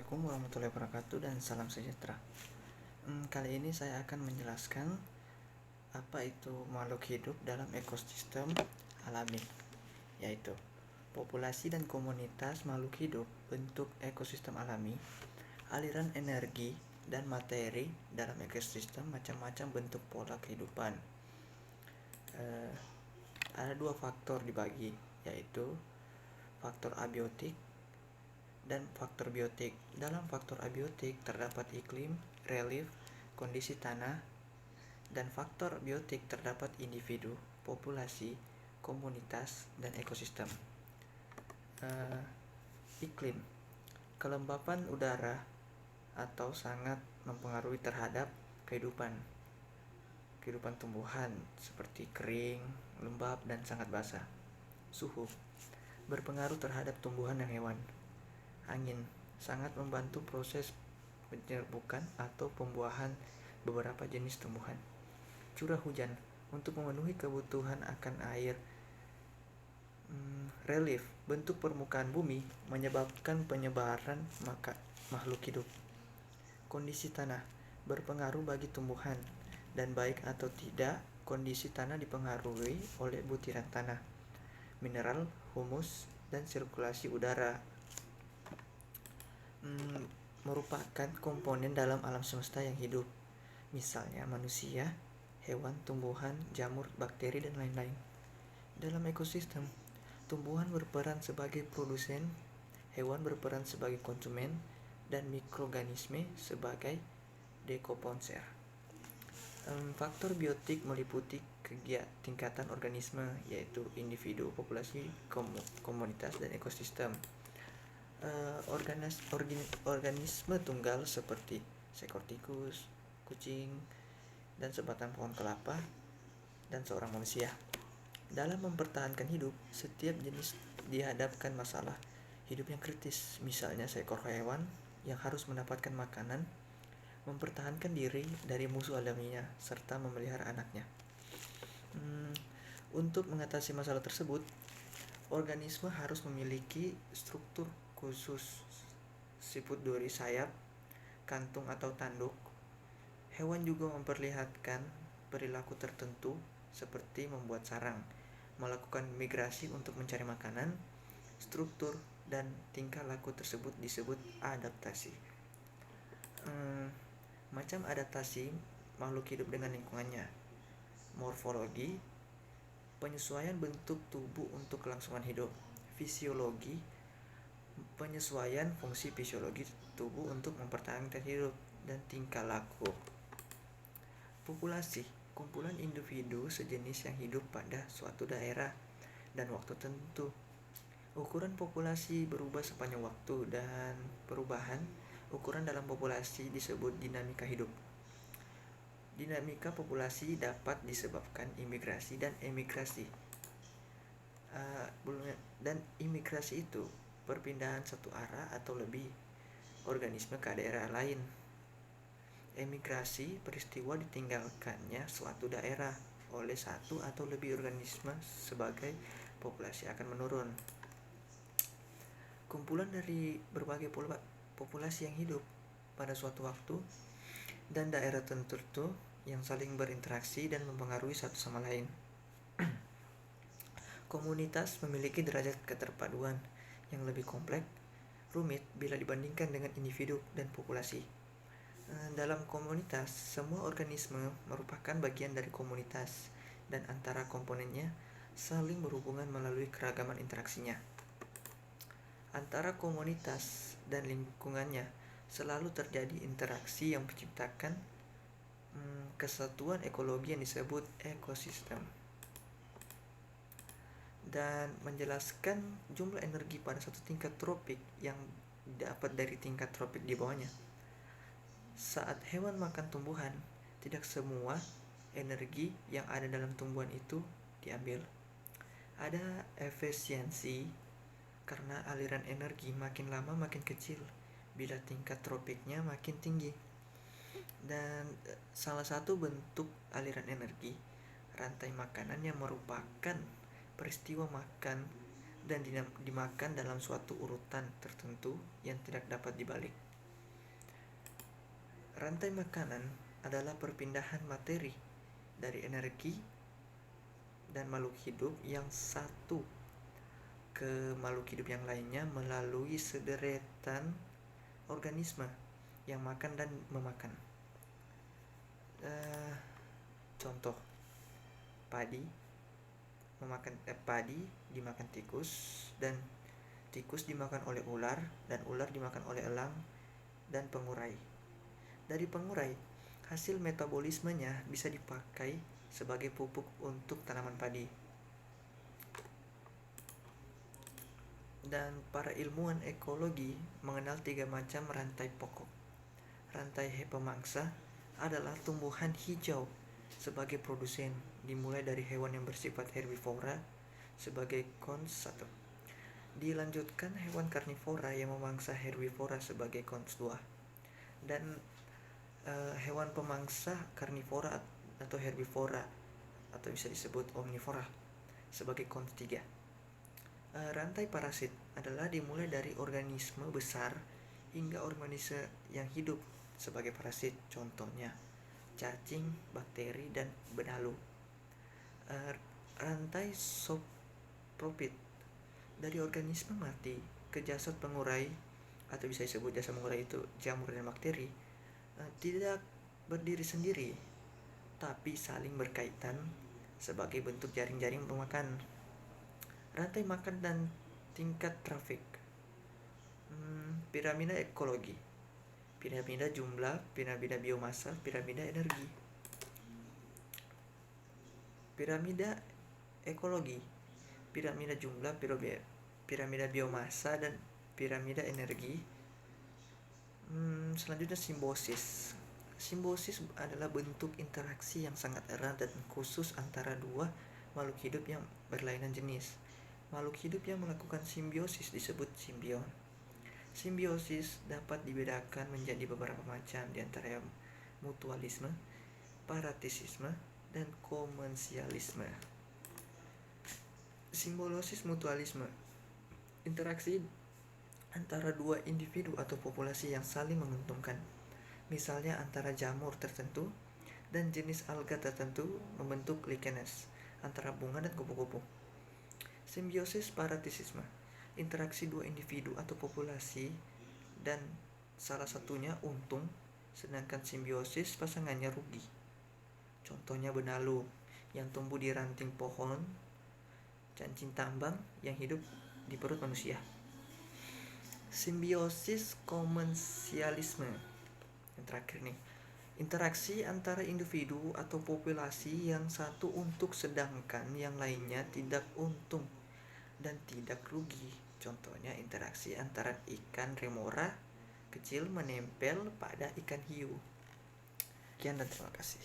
Assalamualaikum warahmatullahi wabarakatuh dan salam sejahtera. Kali ini saya akan menjelaskan apa itu makhluk hidup dalam ekosistem alami, yaitu populasi dan komunitas makhluk hidup bentuk ekosistem alami, aliran energi dan materi dalam ekosistem macam-macam bentuk pola kehidupan. Ada dua faktor dibagi, yaitu faktor abiotik dan faktor biotik. Dalam faktor abiotik terdapat iklim, relief, kondisi tanah, dan faktor biotik terdapat individu, populasi, komunitas, dan ekosistem. Iklim, kelembapan udara atau sangat mempengaruhi terhadap kehidupan tumbuhan seperti kering, lembab, dan sangat basah. Suhu, berpengaruh terhadap tumbuhan dan hewan. Angin, sangat membantu proses penyerbukan atau pembuahan beberapa jenis tumbuhan. Curah hujan, untuk memenuhi kebutuhan akan air. Relief, bentuk permukaan bumi menyebabkan penyebaran makhluk hidup. Kondisi tanah, berpengaruh bagi tumbuhan, dan baik atau tidak, kondisi tanah dipengaruhi oleh butiran tanah, mineral, humus, dan sirkulasi udara. Merupakan komponen dalam alam semesta yang hidup, misalnya manusia, hewan, tumbuhan, jamur, bakteri, dan lain-lain. Dalam ekosistem, tumbuhan berperan sebagai produsen, hewan berperan sebagai konsumen, dan mikroorganisme sebagai dekomposer. Faktor biotik meliputi tingkatan organisme, yaitu individu, populasi, komunitas, dan ekosistem. Organisme tunggal seperti seekor tikus, kucing, dan sebatang pohon kelapa, dan seorang manusia. Dalam mempertahankan hidup, setiap jenis dihadapkan masalah hidup yang kritis, misalnya seekor hewan yang harus mendapatkan makanan, mempertahankan diri dari musuh alaminya, serta memelihara anaknya. Untuk mengatasi masalah tersebut, organisme harus memiliki struktur khusus, siput duri sayap, kantung atau tanduk. Hewan juga memperlihatkan perilaku tertentu seperti membuat sarang, melakukan migrasi untuk mencari makanan. Struktur dan tingkah laku tersebut disebut adaptasi. Macam adaptasi makhluk hidup dengan lingkungannya. Morfologi, penyesuaian bentuk tubuh untuk kelangsungan hidup. Fisiologi, penyesuaian fungsi fisiologi tubuh untuk mempertahankan hidup. Dan tingkah laku. Populasi, kumpulan individu sejenis yang hidup pada suatu daerah dan waktu tertentu. Ukuran populasi berubah sepanjang waktu, dan perubahan ukuran dalam populasi disebut dinamika hidup. Dinamika populasi dapat disebabkan imigrasi dan emigrasi. Dan imigrasi itu perpindahan satu arah atau lebih organisme ke daerah lain. Emigrasi, peristiwa ditinggalkannya suatu daerah oleh satu atau lebih organisme sebagai populasi akan menurun. Kumpulan dari berbagai populasi yang hidup pada suatu waktu dan daerah tertentu yang saling berinteraksi dan mempengaruhi satu sama lain. Komunitas memiliki derajat keterpaduan yang lebih kompleks, rumit bila dibandingkan dengan individu dan populasi. Dalam komunitas, semua organisme merupakan bagian dari komunitas, dan antara komponennya saling berhubungan melalui keragaman interaksinya. Antara komunitas dan lingkungannya selalu terjadi interaksi yang menciptakan kesatuan ekologi yang disebut ekosistem. Dan menjelaskan jumlah energi pada satu tingkat tropik yang dapat dari tingkat tropik di bawahnya. Saat hewan makan tumbuhan, tidak semua energi yang ada dalam tumbuhan itu diambil. Ada efisiensi karena aliran energi makin lama makin kecil bila tingkat tropiknya makin tinggi. Dan salah satu bentuk aliran energi, rantai makanan, yang merupakan peristiwa makan dan dimakan dalam suatu urutan tertentu yang tidak dapat dibalik. Rantai makanan adalah perpindahan materi dari energi dan makhluk hidup yang satu ke makhluk hidup yang lainnya melalui sederetan organisme yang makan dan memakan. Contoh, padi dimakan tikus, dan tikus dimakan oleh ular, dan ular dimakan oleh elang dan pengurai. Dari pengurai, hasil metabolismenya bisa dipakai sebagai pupuk untuk tanaman padi. Dan para ilmuwan ekologi mengenal 3 macam rantai pokok. Rantai pemangsa adalah tumbuhan hijau sebagai produsen, dimulai dari hewan yang bersifat herbivora sebagai cons 1. Dilanjutkan hewan karnivora yang memangsa herbivora sebagai cons 2. Dan hewan pemangsa karnivora atau herbivora atau bisa disebut omnivora sebagai cons 3. Rantai parasit adalah dimulai dari organisme besar hingga organisme yang hidup sebagai parasit, contohnya cacing, bakteri, dan benalu. Rantai saprofit dari organisme mati ke jasad pengurai atau bisa disebut jasad pengurai itu jamur dan bakteri, tidak berdiri sendiri tapi saling berkaitan sebagai bentuk jaring-jaring pemakan. Rantai makan dan tingkat trafik. Piramida ekologi, piramida jumlah, piramida biomasa, piramida energi. Piramida ekologi, piramida jumlah, piramida biomasa, dan piramida energi. Selanjutnya simbiosis. Simbiosis adalah bentuk interaksi yang sangat erat dan khusus antara dua makhluk hidup yang berlainan jenis. Makhluk hidup yang melakukan simbiosis disebut simbion. Simbiosis dapat dibedakan menjadi beberapa macam, diantara mutualisme, parasitisme, dan komensialisme. Simbiosis mutualisme, interaksi antara dua individu atau populasi yang saling menguntungkan. Misalnya antara jamur tertentu dan jenis alga tertentu membentuk lichenes antara bunga dan kupu-kupu. Simbiosis parasitisme, interaksi dua individu atau populasi dan salah satunya untung, sedangkan simbiosis pasangannya rugi. Contohnya benalu yang tumbuh di ranting pohon, cacing tambang yang hidup di perut manusia. Simbiosis komensialisme, yang terakhir nih, interaksi antara individu atau populasi yang satu untung sedangkan yang lainnya tidak untung dan tidak rugi. Contohnya interaksi antara ikan remora kecil menempel pada ikan hiu. Sekian dan terima kasih.